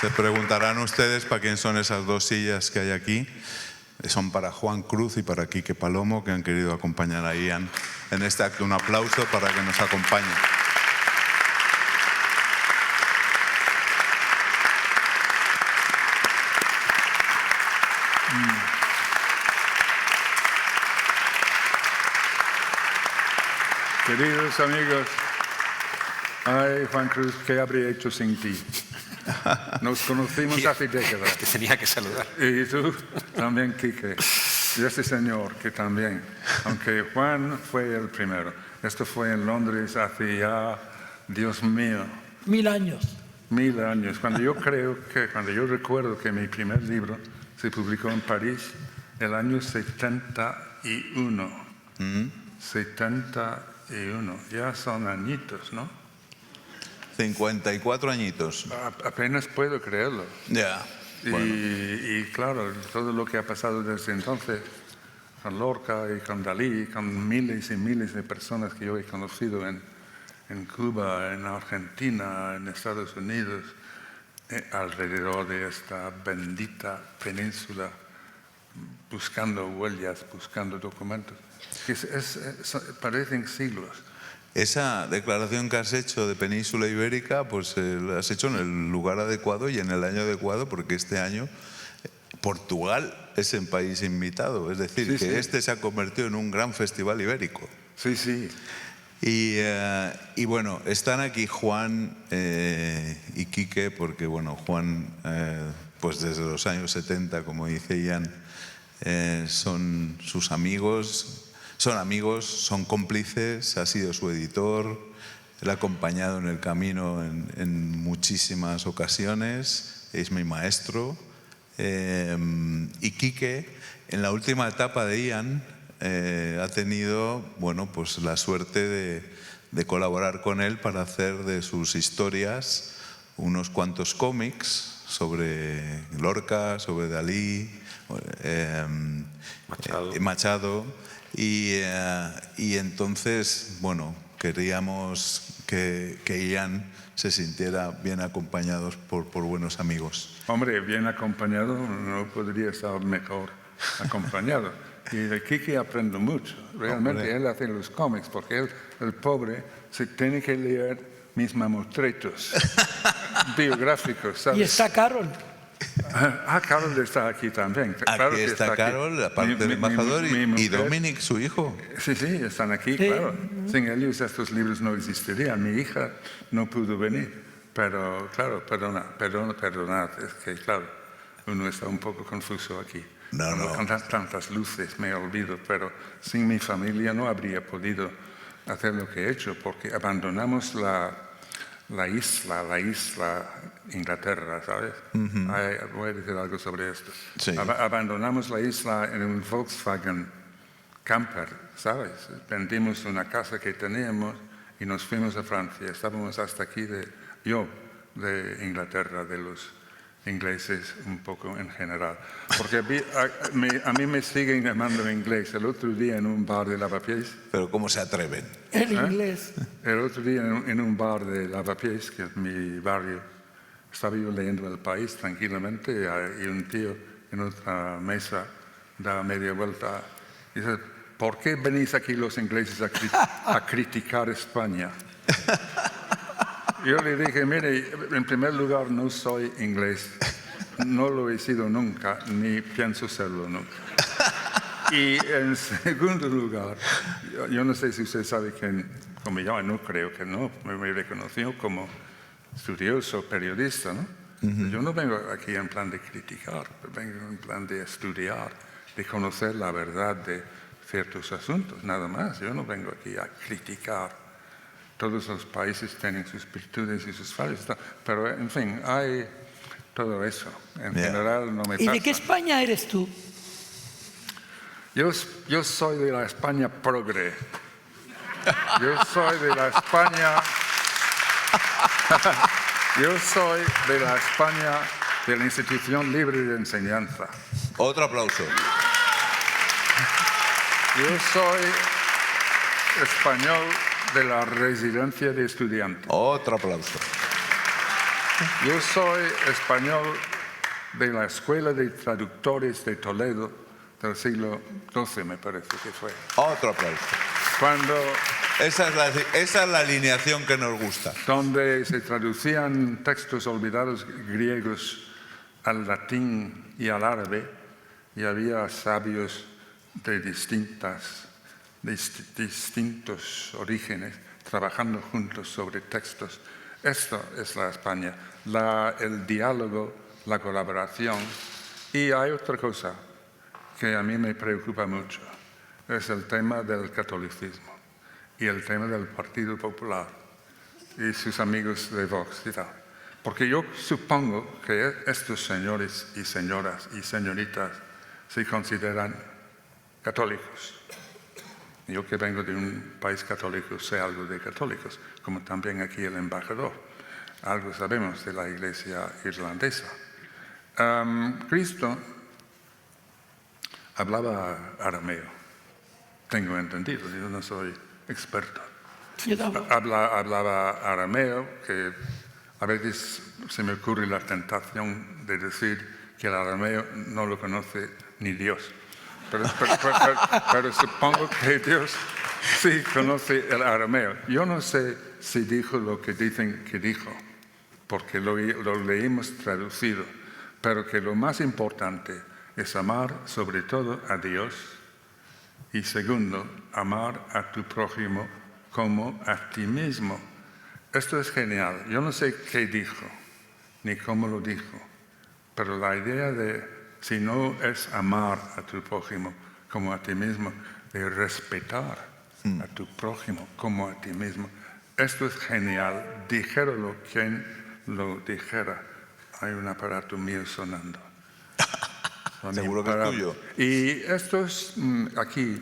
Se preguntarán ustedes para quién son esas dos sillas que hay aquí. Son para Juan Cruz y para Quique Palomo, que han querido acompañar a Ian en este acto. Un aplauso para que nos acompañen. Queridos amigos, ay, Juan Cruz, ¿qué habría hecho sin ti? Nos conocimos hace décadas. Te tenía que saludar. Y tú también, Quique. Y este señor, que también. Aunque Juan fue el primero. Esto fue en Londres hace ya, Dios mío, 1000 años. 1000 años. Cuando yo recuerdo que mi primer libro se publicó en París el año 71. 71. Ya son añitos, ¿no? 54 añitos. Apenas puedo creerlo. Ya. Bueno. Y claro, todo lo que ha pasado desde entonces con Lorca y con Dalí, con miles y miles de personas que yo he conocido en Cuba, en Argentina, en Estados Unidos, alrededor de esta bendita península, buscando huellas, buscando documentos. Parecen siglos. Esa declaración que has hecho de Península Ibérica, pues la has hecho en el lugar adecuado y en el año adecuado, porque este año Portugal es el país invitado. Es decir, Sí, que sí. este se ha convertido en un gran festival ibérico. Sí, sí. Y bueno, están aquí Juan y Quique, porque bueno, Juan, pues desde los años 70, como dice Ian, son sus amigos. Son amigos, son cómplices, ha sido su editor, le ha acompañado en el camino en muchísimas ocasiones, es mi maestro. Y Quique, en la última etapa de Ian, ha tenido, bueno, pues la suerte de colaborar con él para hacer de sus historias unos cuantos cómics sobre Lorca, sobre Dalí, Machado. Y entonces, bueno, queríamos que Ian se sintiera bien acompañados por buenos amigos. Hombre, bien acompañado no podría estar mejor acompañado. Y de Quique aprendo mucho. Realmente Hombre. él hace los cómics, porque él, el pobre, se tiene que leer mis mamotretos biográficos, ¿sabes? Y está Carol. Carol está aquí también. Claro Aquí que está Carol, aparte del embajador, mi y mujer. Dominic, su hijo. Sí, sí, están aquí, Sí. claro. Sin ellos estos libros no existirían. Mi hija no pudo venir. Pero, claro, perdonad. Es que, claro, uno está un poco confuso aquí. No. Con tantas luces me olvido, pero sin mi familia no habría podido hacer lo que he hecho, porque abandonamos la isla Inglaterra, ¿sabes? Voy a decir algo sobre esto. Sí. Abandonamos la isla en un Volkswagen camper, ¿sabes? Vendimos una casa que teníamos y nos fuimos a Francia. Estábamos hasta aquí de Inglaterra, de los ingleses un poco en general. Porque a mí me siguen llamando inglés. El otro día en un bar de Lavapiés. Pero ¿cómo se atreven? El inglés. El otro día en un bar de Lavapiés, que es mi barrio, estaba yo leyendo El País tranquilamente y un tío en otra mesa da media vuelta y dice: ¿por qué venís aquí los ingleses a criticar España? Yo le dije: mire, en primer lugar no soy inglés, no lo he sido nunca, ni pienso serlo nunca. Y en segundo lugar, yo no sé si usted sabe quién, como yo, no creo que no, me reconoció como estudioso, periodista, ¿no? Yo no vengo aquí en plan de criticar, vengo en plan de estudiar, de conocer la verdad de ciertos asuntos, nada más. Yo no vengo aquí a criticar. Todos los países tienen sus virtudes y sus fallos, pero en fin, hay todo eso. En general no me pasa. ¿Y de qué España eres tú? Yo soy de la España progre. Yo soy de la España... Yo soy de la España de la Institución Libre de Enseñanza. Otro aplauso. Yo soy español de la Residencia de Estudiantes. Otro aplauso. Yo soy español de la Escuela de Traductores de Toledo del siglo XII, me parece que fue. Otro aplauso. Cuando, Esa es la alineación que nos gusta. donde se traducían textos olvidados griegos al latín y al árabe, y había sabios de distintos orígenes trabajando juntos sobre textos. Esto es la España, el diálogo, la colaboración. Y hay otra cosa que a mí me preocupa mucho, es el tema del catolicismo y el tema del Partido Popular y sus amigos de Vox y tal. Porque yo supongo que estos señores y señoras y señoritas se consideran católicos. Yo que vengo de un país católico sé algo de católicos, como también aquí el embajador. Algo sabemos de la iglesia irlandesa. Cristo hablaba arameo, tengo entendido, yo no soy experto. Yo tampoco. Hablaba arameo, que a veces se me ocurre la tentación de decir que el arameo no lo conoce ni Dios. Pero supongo que Dios sí conoce el arameo. Yo no sé si dijo lo que dicen que dijo, porque lo leímos traducido, pero que lo más importante es amar sobre todo a Dios y segundo, amar a tu prójimo como a ti mismo. Esto es genial. Yo no sé qué dijo, ni cómo lo dijo, pero la idea de si no es amar a tu prójimo como a ti mismo, de respetar a tu prójimo como a ti mismo. Esto es genial. Dijéralo quien lo dijera. Hay un aparato mío sonando. Seguro que es tuyo. Y estos aquí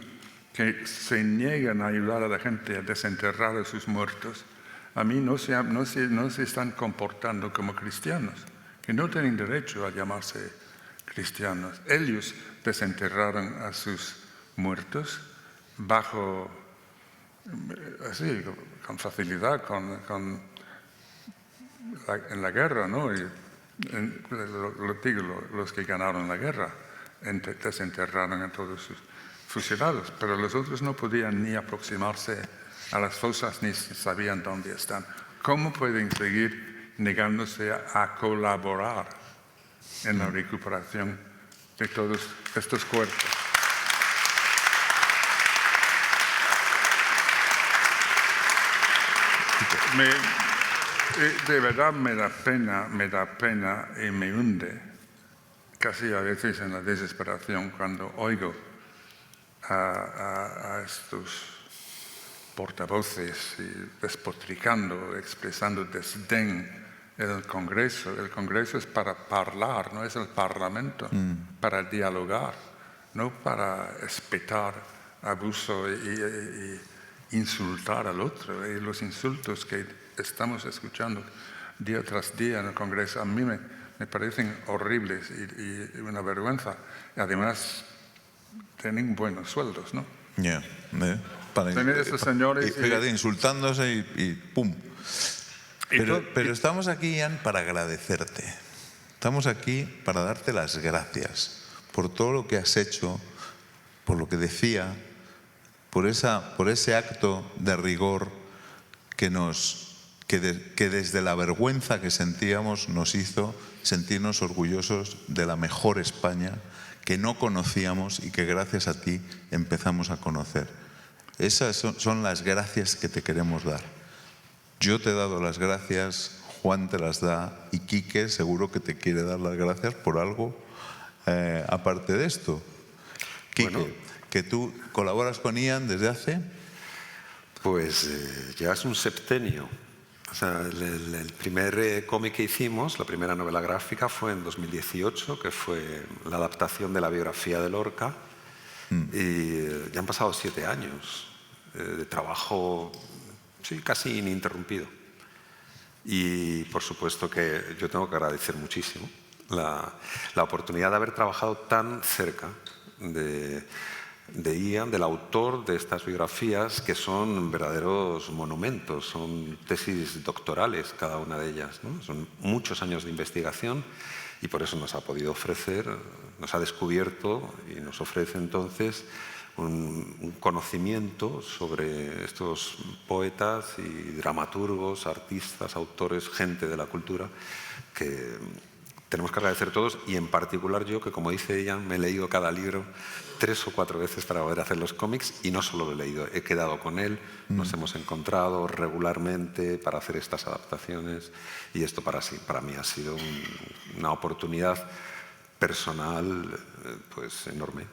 que se niegan a ayudar a la gente a desenterrar a sus muertos, a mí no se están comportando como cristianos, que no tienen derecho a llamarse cristianos. Ellos desenterraron a sus muertos así, con facilidad, en la guerra, ¿no? Los que ganaron la guerra desenterraron a todos sus fusilados, pero los otros no podían ni aproximarse a las fosas ni sabían dónde están. ¿Cómo pueden seguir negándose a colaborar en la recuperación de todos estos cuerpos? De verdad me da pena y me hunde, casi a veces en la desesperación, cuando oigo a estos portavoces despotricando, expresando desdén en el Congreso. El Congreso es para hablar, no es el Parlamento, para dialogar, no para espetar, abuso y insultar al otro. Y los insultos que estamos escuchando día tras día en el Congreso a mí me parecen horribles y una vergüenza. Y además tienen buenos sueldos, ¿no? Yeah. Tener esos señores y fíjate, insultándose y ¡pum! Pero estamos aquí, Ian, para agradecerte. Estamos aquí para darte las gracias por todo lo que has hecho, por lo que decía, por ese acto de rigor que desde la vergüenza que sentíamos nos hizo sentirnos orgullosos de la mejor España que no conocíamos y que gracias a ti empezamos a conocer. Esas son las gracias que te queremos dar. Yo te he dado las gracias, Juan te las da y Quique seguro que te quiere dar las gracias por algo aparte de esto. Quique, bueno, que tú colaboras con Ian desde hace... Pues ya es un septenio. O sea, el primer cómic que hicimos, la primera novela gráfica, fue en 2018, que fue la adaptación de la biografía de Lorca. Y ya han pasado 7 años de trabajo, sí, casi ininterrumpido. Y por supuesto que yo tengo que agradecer muchísimo la oportunidad de haber trabajado tan cerca de de Ian, del autor de estas biografías, que son verdaderos monumentos, son tesis doctorales cada una de ellas, ¿no? Son muchos años de investigación y por eso nos ha podido ofrecer, nos ha descubierto y nos ofrece entonces un conocimiento sobre estos poetas y dramaturgos, artistas, autores, gente de la cultura que tenemos que agradecer todos, y en particular yo, que como dice ella, me he leído cada libro 3 o 4 veces para poder hacer los cómics, y no solo lo he leído, he quedado con él, nos hemos encontrado regularmente para hacer estas adaptaciones, y esto para mí ha sido una oportunidad personal pues enorme.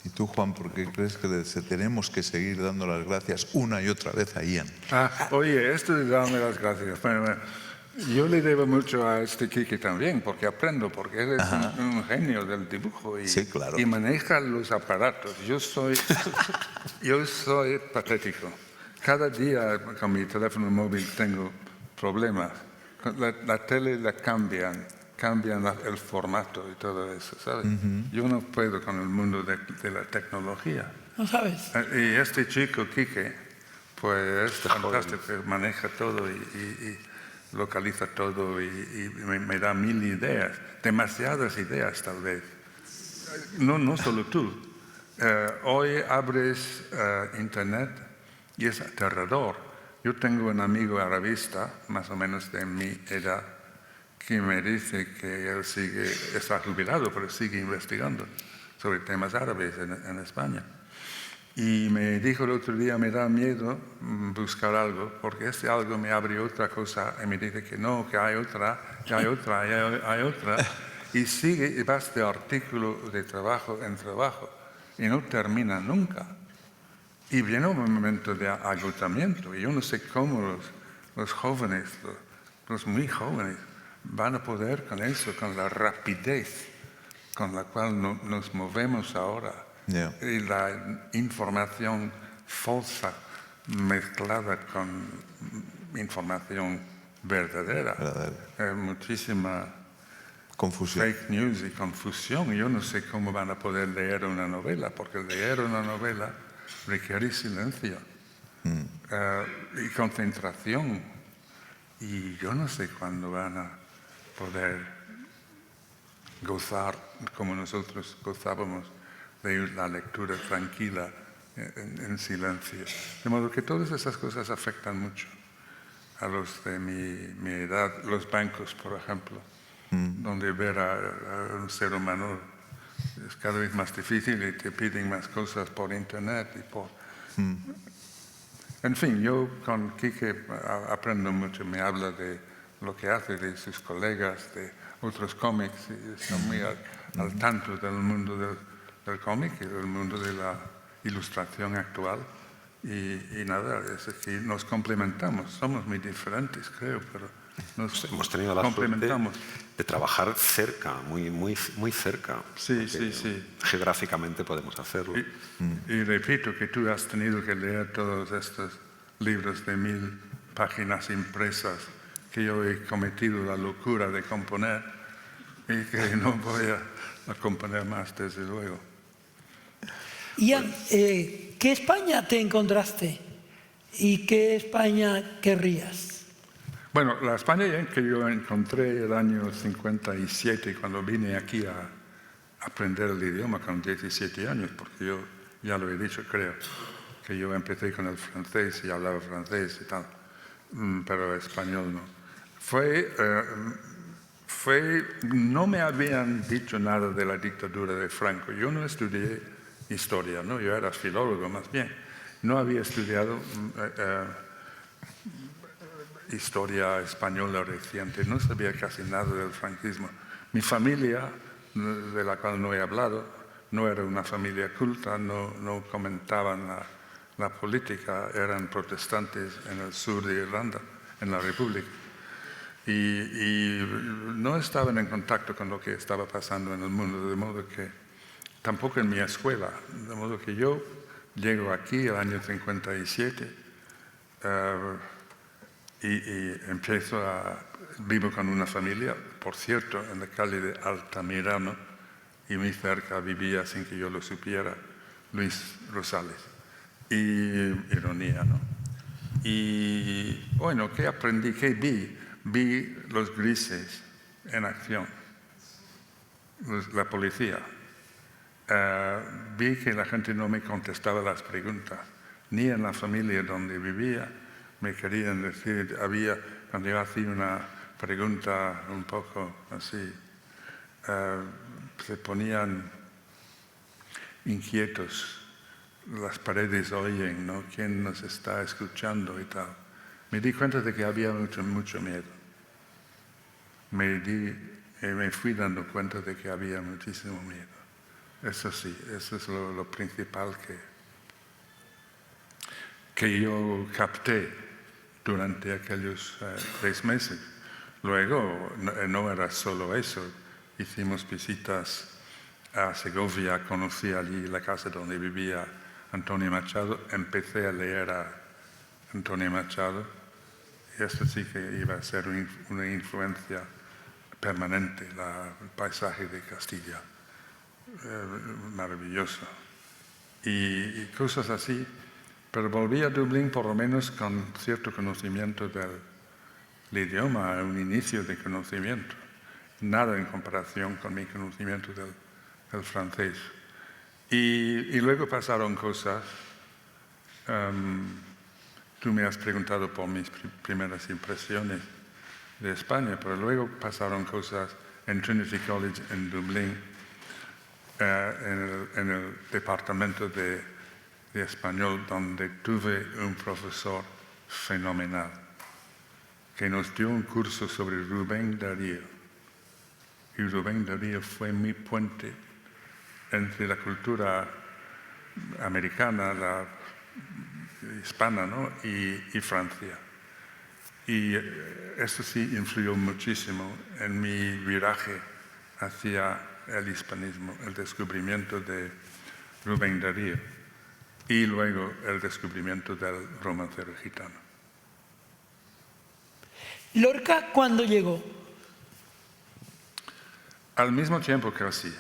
¿Y tú, Juan, por qué crees que tenemos que seguir dando las gracias una y otra vez a Ian? Oye, esto de darme las gracias. Bueno, yo le debo mucho a este Quique también, porque aprendo, porque él es un genio del dibujo y, sí, claro, y maneja los aparatos. Yo soy patético. Cada día con mi teléfono móvil tengo problemas. La tele la cambian el formato y todo eso, ¿sabes? Yo no puedo con el mundo de la tecnología. ¿No sabes? Y este chico, Quique, pues es fantástico, maneja todo y localiza todo y me da 1000 ideas, demasiadas ideas tal vez. No solo tú. Hoy abres internet y es aterrador. Yo tengo un amigo arabista, más o menos de mi edad, que me dice que él está jubilado, pero sigue investigando sobre temas árabes en España. Y me dijo el otro día, me da miedo buscar algo, porque este algo me abre otra cosa y me dice que no, que hay otra, hay otra. Y sigue, y vas de artículo de trabajo en trabajo, y no termina nunca. Y viene un momento de agotamiento, y yo no sé cómo los jóvenes, los muy jóvenes, van a poder con eso, con la rapidez con la cual nos movemos ahora. Yeah. Y la información falsa mezclada con información verdadera. Muchísima confusión. Fake news y confusión. Yo no sé cómo van a poder leer una novela, porque leer una novela requiere silencio y concentración. Y yo no sé cuándo van a poder gozar como nosotros gozábamos de la lectura tranquila en silencio. De modo que todas esas cosas afectan mucho a los de mi edad. Los bancos, por ejemplo, donde ver a un ser humano es cada vez más difícil y te piden más cosas por internet. En fin, yo con Quique aprendo mucho. Me habla de lo que hace, de sus colegas, de otros cómics, y está muy al tanto del mundo del cómic y del mundo de la ilustración actual. Y nada, es que nos complementamos. Somos muy diferentes, creo, pero hemos tenido la complementamos. Suerte de trabajar cerca, muy cerca. Sí, sí. Geográficamente podemos hacerlo. Y repito que tú has tenido que leer todos estos libros de 1000 páginas impresas que yo he cometido la locura de componer y que no voy a componer más, desde luego. Ian, ¿qué España te encontraste y qué España querrías? Bueno, la España que yo encontré el año 57, cuando vine aquí a aprender el idioma con 17 años, porque yo ya lo he dicho, creo, que yo empecé con el francés y hablaba francés y tal, pero español no. No me habían dicho nada de la dictadura de Franco. Yo no estudié historia, ¿no? Yo era filólogo más bien. No había estudiado historia española reciente, no sabía casi nada del franquismo. Mi familia, de la cual no he hablado, no era una familia culta, no comentaban la política, eran protestantes en el sur de Irlanda, en la República. Y no estaban en contacto con lo que estaba pasando en el mundo, de modo que tampoco en mi escuela, de modo que yo llego aquí el año 57 y empiezo vivo con una familia, por cierto, en la calle de Altamirano, y muy cerca vivía, sin que yo lo supiera, Luis Rosales. Y ironía, ¿no? Y bueno, ¿qué aprendí? ¿Qué vi? Vi los grises en acción, la policía. Vi que la gente no me contestaba las preguntas, ni en la familia donde vivía me querían decir, cuando yo hacía una pregunta un poco así, se ponían inquietos, las paredes oyen, ¿no? ¿Quién nos está escuchando y tal? Me di cuenta de que había mucho miedo. Me fui dando cuenta de que había muchísimo miedo. Eso sí, eso es lo principal que yo capté durante aquellos 3 meses. Luego, no era solo eso. Hicimos visitas a Segovia, conocí allí la casa donde vivía Antonio Machado, empecé a leer a Antonio Machado, y eso sí que iba a ser una influencia permanente, el paisaje de Castilla. Maravilloso. Y cosas así, pero volví a Dublín por lo menos con cierto conocimiento del idioma, un inicio de conocimiento, nada en comparación con mi conocimiento del francés. Y luego pasaron cosas. Tú me has preguntado por mis primeras impresiones de España, pero luego pasaron cosas en Trinity College en Dublín, en el departamento de español, donde tuve un profesor fenomenal que nos dio un curso sobre Rubén Darío. Y Rubén Darío fue mi puente entre la cultura americana, la hispana, ¿no? y Francia. Y esto sí influyó muchísimo en mi viraje hacia el hispanismo, el descubrimiento de Rubén Darío y luego el descubrimiento del romancero gitano. ¿Lorca cuándo llegó? Al mismo tiempo que así.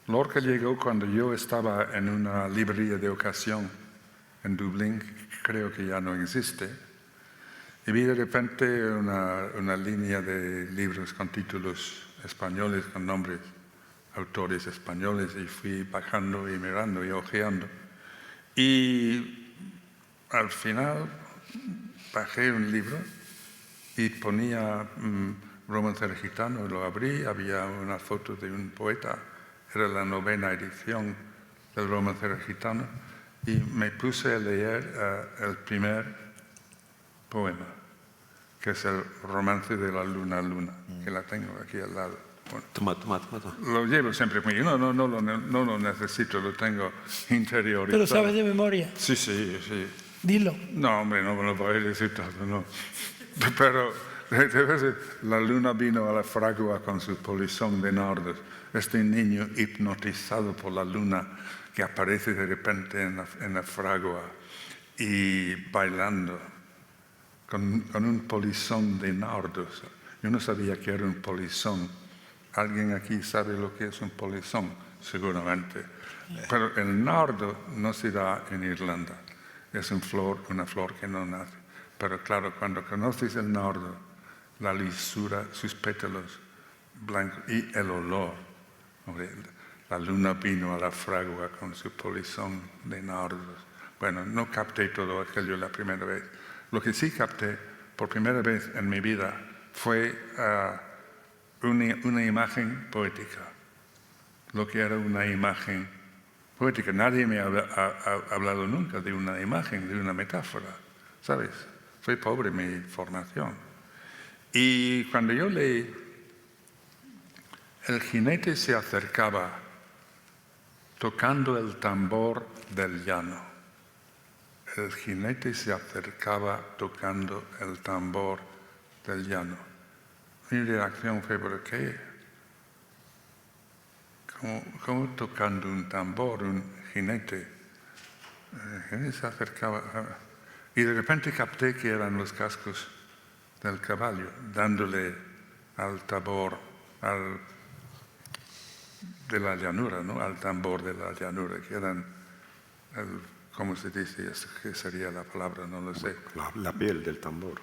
Lorca llegó cuando yo estaba en una librería de ocasión en Dublín, creo que ya no existe, y vi de repente una línea de libros con títulos españoles, con nombres, autores españoles, y fui bajando y mirando y hojeando. Y al final bajé un libro y ponía romancero gitano, lo abrí, había una foto de un poeta, era la 9ª edición del romancero gitano, y me puse a leer el primer poema, que es el romance de la luna, que la tengo aquí al lado. Bueno, Toma. lo llevo siempre conmigo, no lo necesito, lo tengo interiorizado. ¿Pero sabes de memoria? Sí. Dilo. No, hombre, no me lo voy a decir todo, no. Pero la luna vino a la fragua con su polizón de nardos. Este niño hipnotizado por la luna que aparece de repente en la fragua y bailando con un polizón de nardos. Yo no sabía que era un polizón. ¿Alguien aquí sabe lo que es un polizón? Seguramente. Pero el nardo no se da en Irlanda. Es una flor que no nace. Pero claro, cuando conoces el nardo, la lisura, sus pétalos blancos y el olor. Hombre, la luna vino a la fragua con su polizón de nardos. Bueno, no capté todo aquello la primera vez. Lo que sí capté por primera vez en mi vida fue una imagen poética. Lo que era una imagen poética. Nadie me ha hablado nunca de una imagen, de una metáfora, ¿sabes? Fue pobre mi formación. Y cuando yo leí, el jinete se acercaba tocando el tambor del llano. El jinete se acercaba tocando el tambor del llano. Mi reacción fue, ¿por qué? ¿Cómo tocando un tambor, un jinete? El jinete se acercaba. Y de repente capté que eran los cascos del caballo, dándole al tambor de la llanura, ¿no? Al tambor de la llanura, que eran ¿cómo se dice? ¿Qué sería la palabra? No lo sé. La piel del tambor,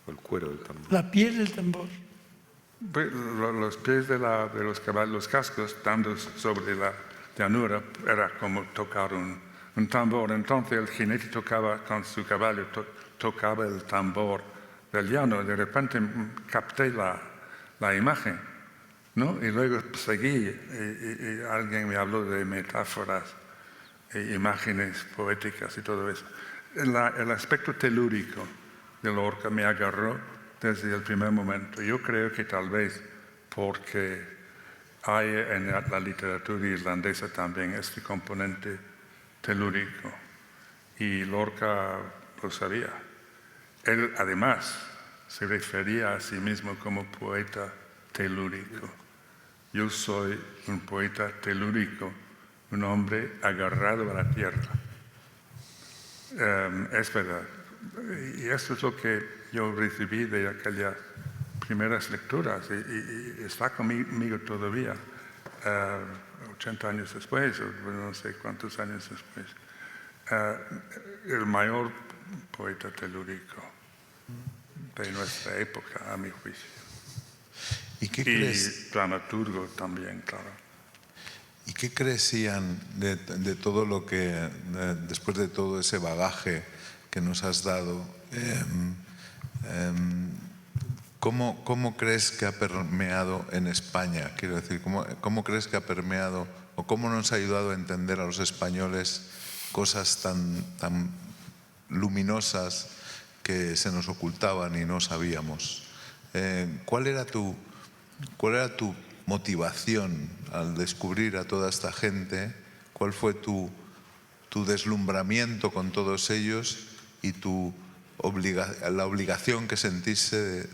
o el cuero del tambor. La piel del tambor. Pues, los pies de los caballos, los cascos, dando sobre la llanura, era como tocar un tambor. Entonces el jinete tocaba con su caballo, tocaba el tambor del llano. De repente capté la imagen, ¿no? Y luego seguí y alguien me habló de metáforas, e imágenes poéticas y todo eso. El aspecto telúrico de Lorca me agarró desde el primer momento. Yo creo que tal vez porque hay en la literatura irlandesa también este componente telúrico, y Lorca lo sabía. Él además se refería a sí mismo como poeta telúrico. Yo soy un poeta telúrico, un hombre agarrado a la tierra. Es verdad. Y eso es lo que yo recibí de aquellas primeras lecturas y está conmigo todavía, 80 años después, o no sé cuántos años después. El mayor poeta telúrico de nuestra época, a mi juicio. ¿Y qué crees? Dramaturgo también, claro. ¿Y qué crees, Ian, de todo lo que, después de todo ese bagaje que nos has dado, ¿cómo crees que ha permeado en España? Quiero decir, ¿cómo crees que ha permeado o cómo nos ha ayudado a entender a los españoles cosas tan luminosas que se nos ocultaban y no sabíamos? ¿Cuál era tu motivación al descubrir a toda esta gente? ¿Cuál fue tu deslumbramiento con todos ellos y la obligación que sentiste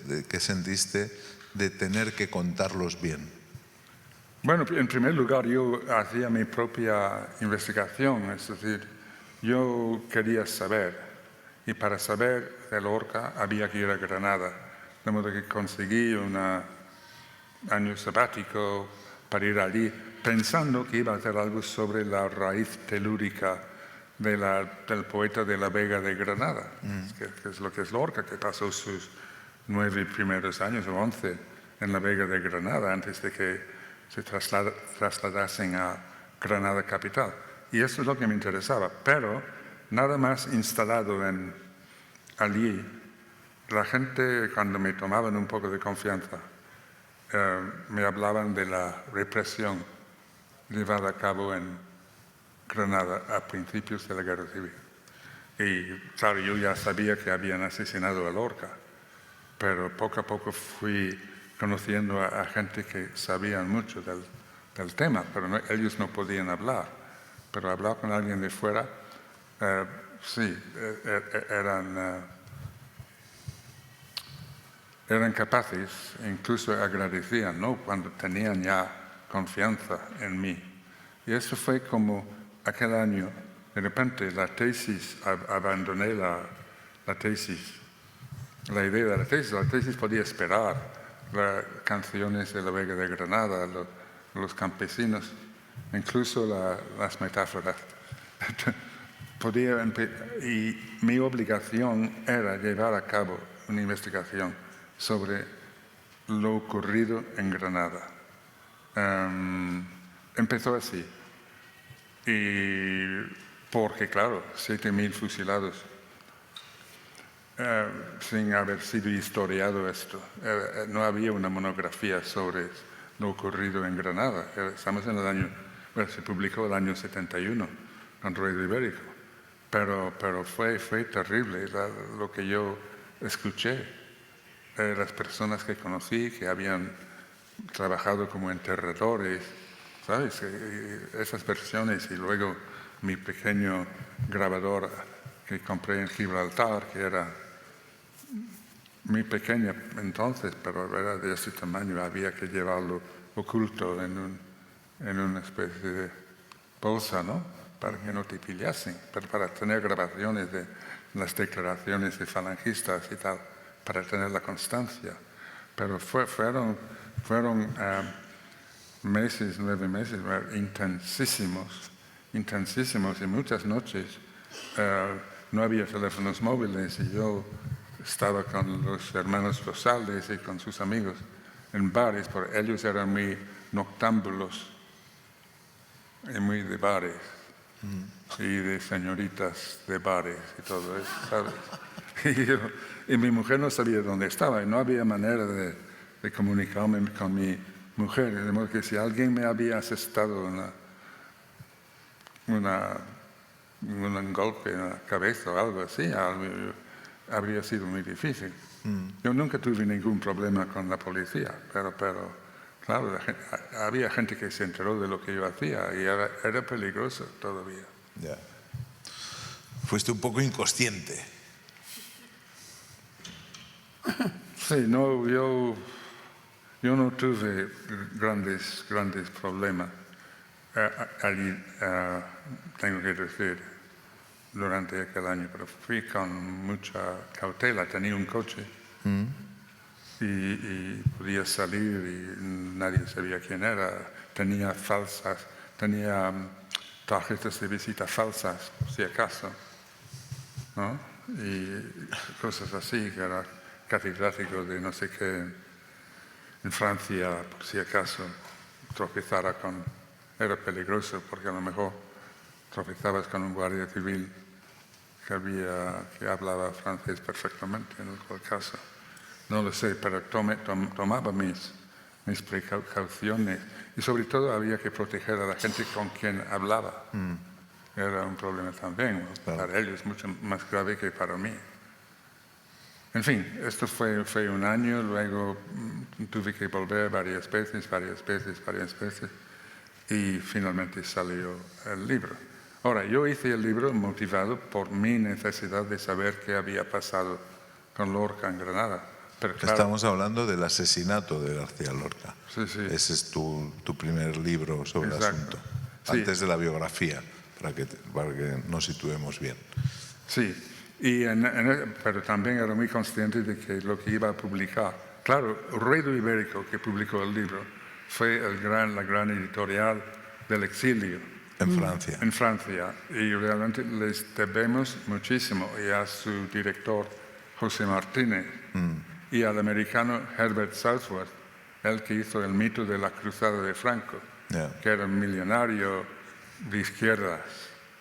de tener que contarlos bien? Bueno, en primer lugar, yo hacía mi propia investigación, es decir, yo quería saber, y para saber de Lorca había que ir a Granada, de modo que conseguí un año sabático para ir allí, pensando que iba a hacer algo sobre la raíz telúrica del poeta de la Vega de Granada, que es lo que es Lorca, que pasó sus 9 primeros años o 11 en la Vega de Granada antes de que se trasladasen a Granada capital. Y eso es lo que me interesaba. Pero nada más instalado allí, la gente, cuando me tomaban un poco de confianza, me hablaban de la represión llevada a cabo en Granada a principios de la Guerra Civil. Y claro, yo ya sabía que habían asesinado a Lorca, pero poco a poco fui conociendo a gente que sabían mucho del tema, pero ellos no podían hablar. Pero hablar con alguien de fuera, sí, eran capaces, incluso agradecían, ¿no?, cuando tenían ya confianza en mí. Y eso fue como aquel año, de repente la tesis, abandoné la tesis, la idea de la tesis podía esperar, las canciones de la Vega de Granada, los campesinos, incluso las metáforas. Y mi obligación era llevar a cabo una investigación sobre lo ocurrido en Granada. Empezó así. Y porque, claro, 7.000 fusilados, sin haber sido historiado esto. No había una monografía sobre lo ocurrido en Granada. Estamos en el año, se publicó el año 71, con Ruido Ibérico. Pero fue terrible lo que yo escuché. Las personas que conocí, que habían trabajado como enterradores, ¿sabes? Esas versiones, y luego mi pequeño grabador que compré en Gibraltar, que era muy pequeña entonces, pero era de ese tamaño, había que llevarlo oculto en una especie de bolsa, ¿no?, para que no te pillasen, pero para tener grabaciones de las declaraciones de falangistas y tal, para tener la constancia. Pero fueron 9 meses intensísimos, intensísimos y muchas noches no había teléfonos móviles y yo estaba con los hermanos Rosales y con sus amigos en bares, porque ellos eran muy noctámbulos y muy de bares y de señoritas de bares y todo eso, ¿sabes? Y mi mujer no sabía dónde estaba y no había manera de comunicarme con mi mujer, de modo que si alguien me había asestado un golpe en la cabeza o algo así, habría sido muy difícil. Yo nunca tuve ningún problema con la policía, pero claro, había gente que se enteró de lo que yo hacía y era peligroso todavía. Ya. Fuiste un poco inconsciente. Sí, no, yo no tuve grandes problemas allí, tengo que decir, durante aquel año, pero fui con mucha cautela. Tenía un coche y podía salir y nadie sabía quién era. Tenía tarjetas de visita falsas, por si acaso, ¿no? Y cosas así, que era catedrático de no sé qué en Francia, por si acaso tropezara con... Era peligroso porque a lo mejor tropezabas con un guardia civil que hablaba francés perfectamente en el caso. No lo sé, pero tomaba mis precauciones y sobre todo había que proteger a la gente con quien hablaba. Era un problema también, claro. Para ellos mucho más grave que para mí. En fin, esto fue un año, luego tuve que volver varias veces y finalmente salió el libro. Ahora, yo hice el libro motivado por mi necesidad de saber qué había pasado con Lorca en Granada. Pero claro, estamos hablando del asesinato de García Lorca. Sí, sí. Ese es tu primer libro sobre el asunto. Sí. Antes de la biografía, para que nos situemos bien. Sí, pero también era muy consciente de que lo que iba a publicar. Claro, Ruedo Ibérico, que publicó el libro, fue la gran editorial del exilio. En Francia. En Francia. Y realmente les debemos muchísimo. Y a su director, José Martínez, y al americano Herbert Southworth, el que hizo el mito de la cruzada de Franco, que era un millonario de izquierdas.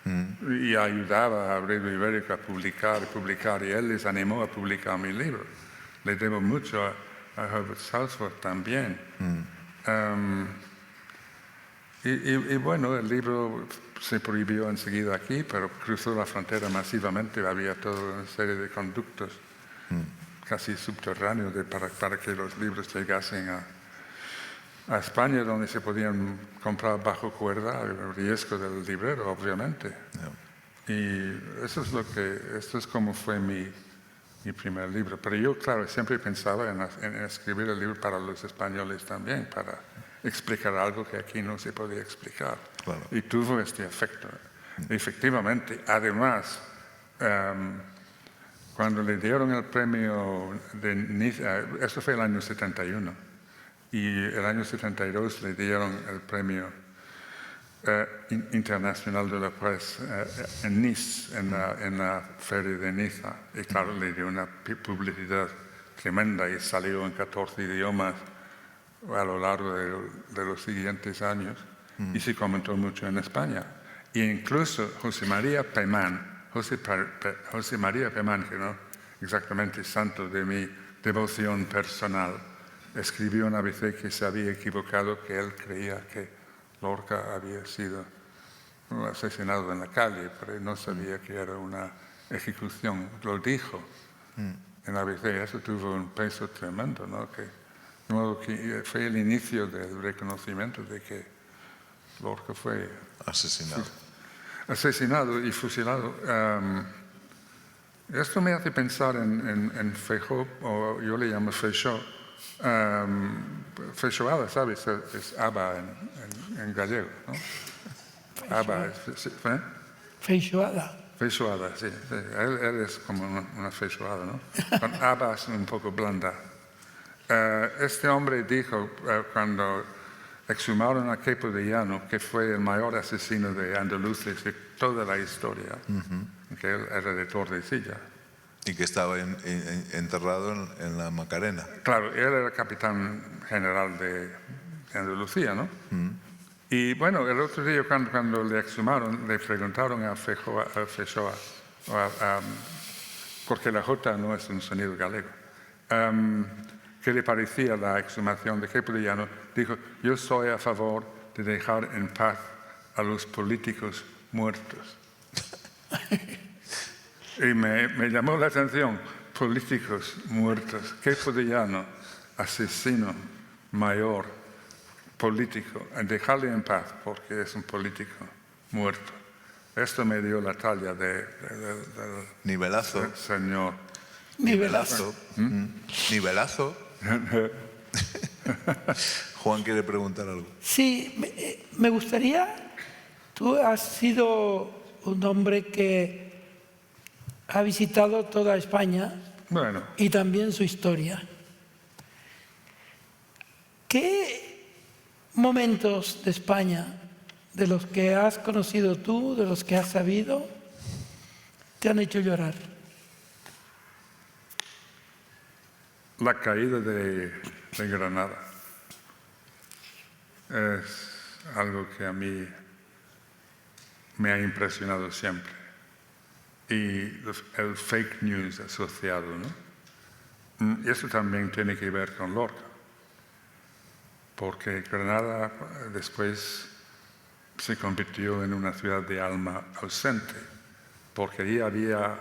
Y ayudaba a Ruedo Ibérico a publicar, y él les animó a publicar mi libro. Le debo mucho a Herbert Southworth también. Y bueno, el libro se prohibió enseguida aquí, pero cruzó la frontera masivamente. Había toda una serie de conductos casi subterráneos para que los libros llegasen a España, donde se podían comprar bajo cuerda, el riesgo del librero, obviamente. Y esto es como fue mi primer libro. Pero yo, claro, siempre pensaba en escribir el libro para los españoles también, para explicar algo que aquí no se podía explicar. Claro. Y tuvo este efecto. Efectivamente, además, cuando le dieron el premio de Niza, esto fue el año 71, y el año 72 le dieron el premio internacional de la presse en Nice, en la feria de Niza. Y claro, le dio una publicidad tremenda y salió en 14 idiomas a lo largo de los siguientes años y se comentó mucho en España. E incluso José María Pemán, que no exactamente santo de mi devoción personal, escribió en ABC que se había equivocado, que él creía que Lorca había sido asesinado en la calle, pero no sabía que era una ejecución. Lo dijo en ABC, eso tuvo un peso tremendo, ¿no? De modo que fue el inicio del reconocimiento de que Lorca fue asesinado y fusilado. Esto me hace pensar en Feijóo, o yo le llamo Feixó. Feijoada, ¿sabes? Es haba en gallego, ¿no? Haba es... Feijoada. Feijoada, sí. Él es como una feijoada, ¿no? Con habas un poco blanda. Este hombre dijo, cuando exhumaron a Queipo de Llano, que fue el mayor asesino de andaluces de toda la historia, que él era de Tordesillas. Y que estaba enterrado en la Macarena. Claro, él era capitán general de Andalucía, ¿no? Y bueno, el otro día cuando le exhumaron, le preguntaron a Feijóo, porque la J no es un sonido galego, qué le parecía la exhumación de Queipo de Llano. Dijo, yo soy a favor de dejar en paz a los políticos muertos. Y me llamó la atención, políticos muertos. Queipo de Llano, asesino mayor, político, dejarle en paz porque es un político muerto. Esto me dio la talla del Nivelazo. señor. Nivelazo. Nivelazo. Juan quiere preguntar algo. Sí, me gustaría, tú has sido un hombre que ha visitado toda España Bueno, y también su historia. ¿Qué momentos de España, de los que has conocido tú, de los que has sabido, te han hecho llorar? la caída de Granada es algo que a mí me ha impresionado siempre. Y el fake news asociado, ¿no? Y eso también tiene que ver con Lorca, porque Granada después se convirtió en una ciudad de alma ausente, porque allí había,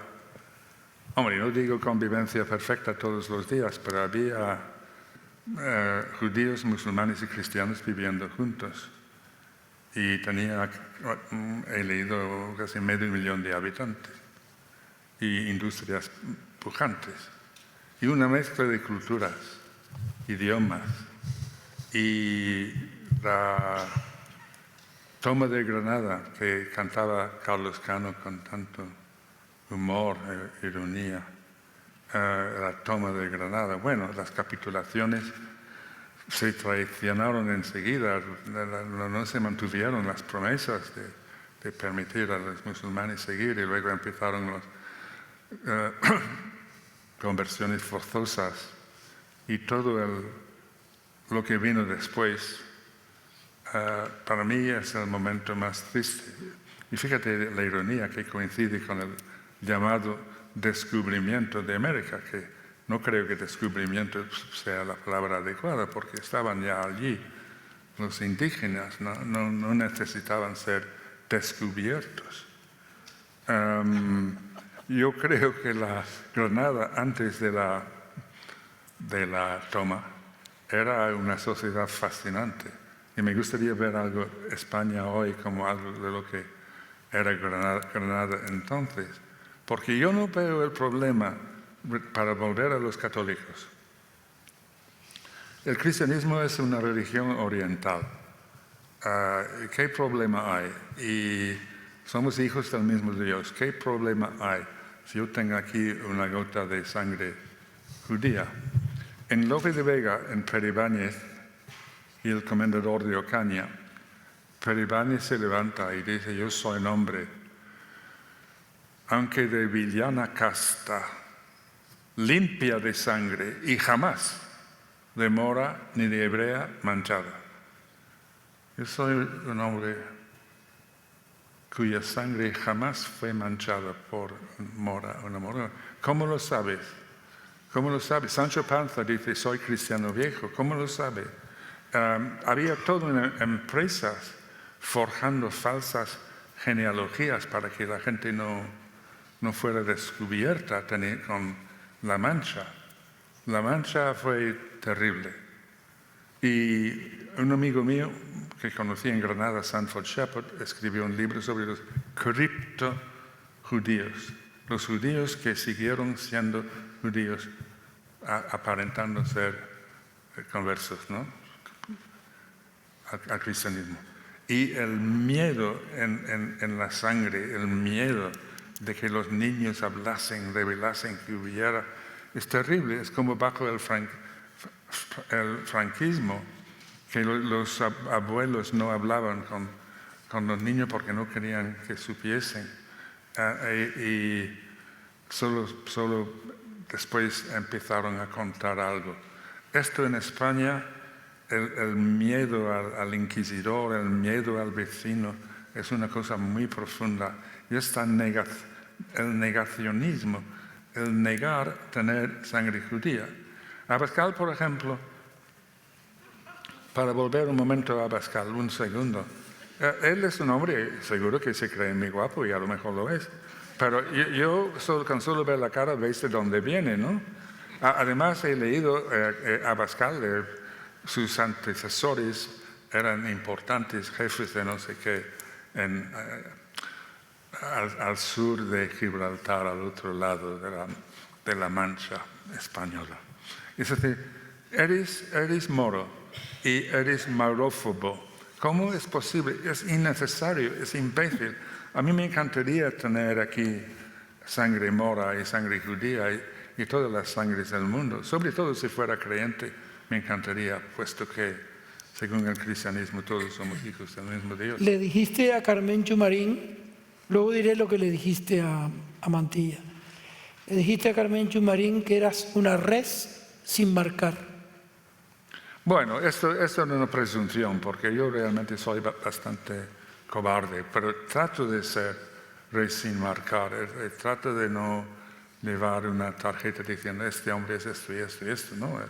hombre, no digo convivencia perfecta todos los días, pero había judíos, musulmanes y cristianos viviendo juntos. Y tenía, he leído, casi 500.000 de habitantes y industrias pujantes. Y una mezcla de culturas, idiomas. Y la toma de Granada, que cantaba Carlos Cano con tanto humor e ironía, la toma de Granada. Bueno, las capitulaciones se traicionaron enseguida, no se mantuvieron las promesas de permitir a los musulmanes seguir, y luego empezaron las conversiones forzosas y todo lo que vino después. Para mí es el momento más triste. Y fíjate la ironía que coincide con el llamado descubrimiento de América, que no creo que descubrimiento sea la palabra adecuada, porque estaban ya allí los indígenas, no necesitaban ser descubiertos. Yo creo que la Granada, antes de la toma, era una sociedad fascinante. Y me gustaría ver algo España hoy como algo de lo que era Granada entonces. Porque yo no veo el problema para volver a los católicos. El cristianismo es una religión oriental. ¿Qué problema hay? Y somos hijos del mismo Dios. ¿Qué problema hay si yo tengo aquí una gota de sangre judía? En Lope de Vega, en Peribáñez y el comendador de Ocaña, Peribáñez se levanta y dice: yo soy un hombre, aunque de villana casta, limpia de sangre y jamás de mora ni de hebrea manchada. Yo soy un hombre cuya sangre jamás fue manchada por una mora. ¿Cómo lo sabes? ¿Cómo lo sabes? Sancho Panza dice: soy cristiano viejo. ¿Cómo lo sabe? Había todas unas empresas forjando falsas genealogías para que la gente no fuera descubierta con la mancha. La mancha fue terrible. Y un amigo mío que conocí en Granada, Sanford Shepard, escribió un libro sobre los criptojudíos, los judíos que siguieron siendo judíos, aparentando ser conversos, ¿no?, al cristianismo. Y el miedo en la sangre, el miedo de que los niños hablasen, revelasen que hubiera, es terrible. Es como bajo el franquismo que los abuelos no hablaban con los niños porque no querían que supiesen. Y solo después empezaron a contar algo. Esto en España, el miedo al inquisidor, el miedo al vecino, es una cosa muy profunda. Y es el negacionismo, el negar tener sangre judía. Abascal, por ejemplo, para volver un momento a Abascal, un segundo, él es un hombre seguro que se cree muy guapo y a lo mejor lo es, pero yo con solo ver la cara veis de dónde viene, ¿no? Además he leído Abascal, sus antecesores eran importantes jefes de no sé qué al sur de Gibraltar, al otro lado de la Mancha española. Es decir, eres moro y eres maurófobo. ¿Cómo es posible? Es innecesario, es imbécil. A mí me encantaría tener aquí sangre mora y sangre judía y todas las sangres del mundo. Sobre todo si fuera creyente, me encantaría, puesto que, según el cristianismo, todos somos hijos del mismo Dios. Le dijiste a Carmencho Marín, luego diré lo que le dijiste a Mantilla. Le dijiste a Carmencho Marín que eras una res sin marcar. Bueno, esto es una presunción, porque yo realmente soy bastante cobarde, pero trato de ser res sin marcar, trato de no llevar una tarjeta diciendo este hombre es esto y esto y esto, ¿no?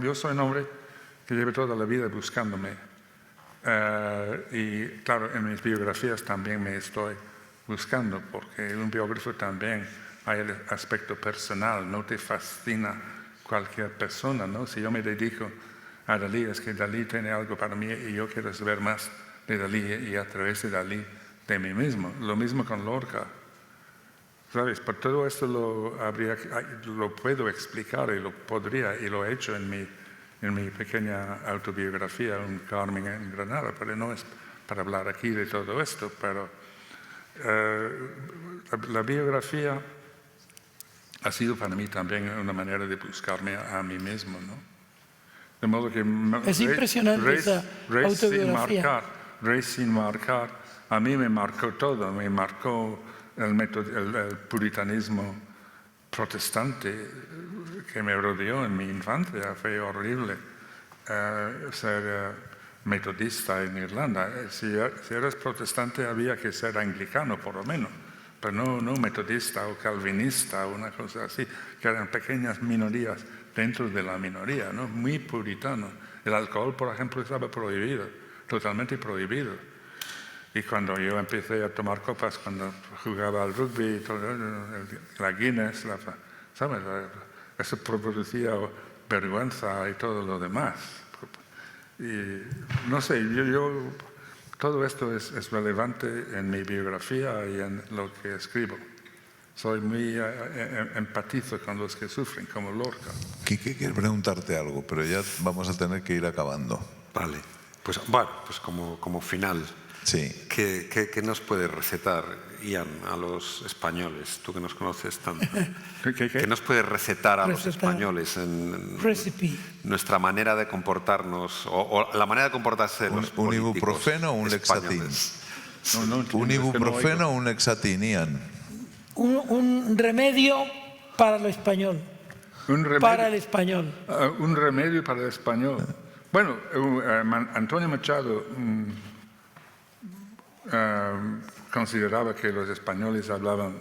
Yo soy un hombre que lleva toda la vida buscándome. Y claro, en mis biografías también me estoy buscando, porque un biógrafo también hay el aspecto personal, no te fascina cualquier persona, ¿no? Si yo me dedico a Dalí, es que Dalí tiene algo para mí y yo quiero saber más de Dalí y a través de Dalí de mí mismo. Lo mismo con Lorca. ¿Sabes? Por todo esto lo puedo explicar y lo podría, y lo he hecho en mi pequeña autobiografía, Un Carmen en Granada, pero no es para hablar aquí de todo esto, pero la biografía ha sido para mí también una manera de buscarme a mí mismo, ¿no? De modo que es impresionante esa autobiografía. Res sin marcar, a mí me marcó todo, me marcó el puritanismo protestante que me rodeó en mi infancia. Fue horrible ser metodista en Irlanda. Si eres protestante había que ser anglicano por lo menos, pero no metodista o calvinista o una cosa así, que eran pequeñas minorías dentro de la minoría, ¿no? Muy puritano. El alcohol, por ejemplo, estaba prohibido, totalmente prohibido. Y cuando yo empecé a tomar copas, cuando jugaba al rugby, la Guinness, ¿sabes? Eso producía vergüenza y todo lo demás. Y no sé, todo esto es relevante en mi biografía y en lo que escribo. Soy muy empatizo con los que sufren, como Lorca. Quique quiere preguntarte algo, pero ya vamos a tener que ir acabando. Vale, pues bueno, pues como final, Sí. ¿qué nos puede recetar, Ian, a los españoles? Tú que nos conoces tanto. ¿Qué nos puede recetar a los españoles en nuestra manera de comportarnos o la manera de comportarse de los políticos? ¿Un ibuprofeno o un lexatín? ¿Un ibuprofeno o un lexatín, Ian? Un remedio para lo español. Para el español. Un remedio para el español. Bueno, Antonio Machado consideraba que los españoles hablaban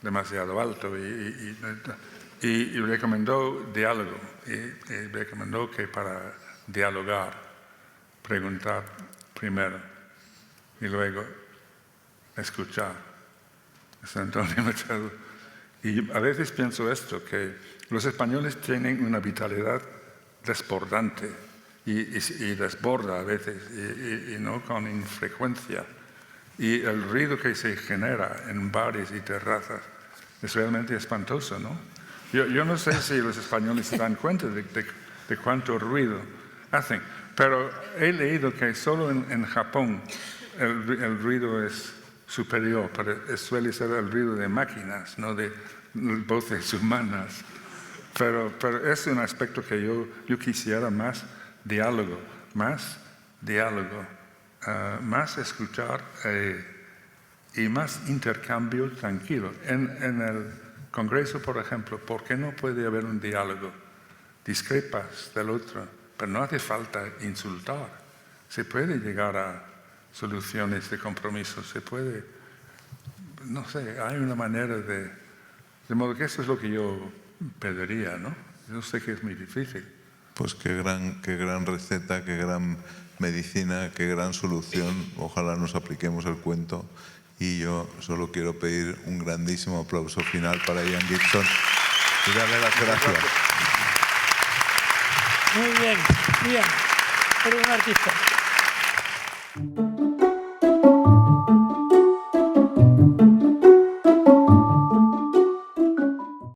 demasiado alto y recomendó diálogo. Y recomendó que para dialogar, preguntar primero y luego escuchar. Es Antonio Machado. Y a veces pienso esto, que los españoles tienen una vitalidad desbordante y desborda a veces, y no con infrecuencia. Y el ruido que se genera en bares y terrazas es realmente espantoso, ¿no? Yo no sé si los españoles se dan cuenta de cuánto ruido hacen, pero he leído que solo en Japón el ruido es superior, pero suele ser el ruido de máquinas, no de voces humanas. Pero es un aspecto que yo quisiera más diálogo, más escuchar y más intercambio tranquilo. En el Congreso, por ejemplo, ¿por qué no puede haber un diálogo? Discrepas del otro, pero no hace falta insultar. Se puede llegar a soluciones de compromiso, se puede, no sé, hay una manera de modo que eso es lo que yo pediría, ¿no? Yo sé que es muy difícil. Pues qué gran receta, qué gran medicina, qué gran solución. Ojalá nos apliquemos el cuento. Y yo solo quiero pedir un grandísimo aplauso final para Ian Gibson y darle las gracias. Muy bien, Ian, eres un artista.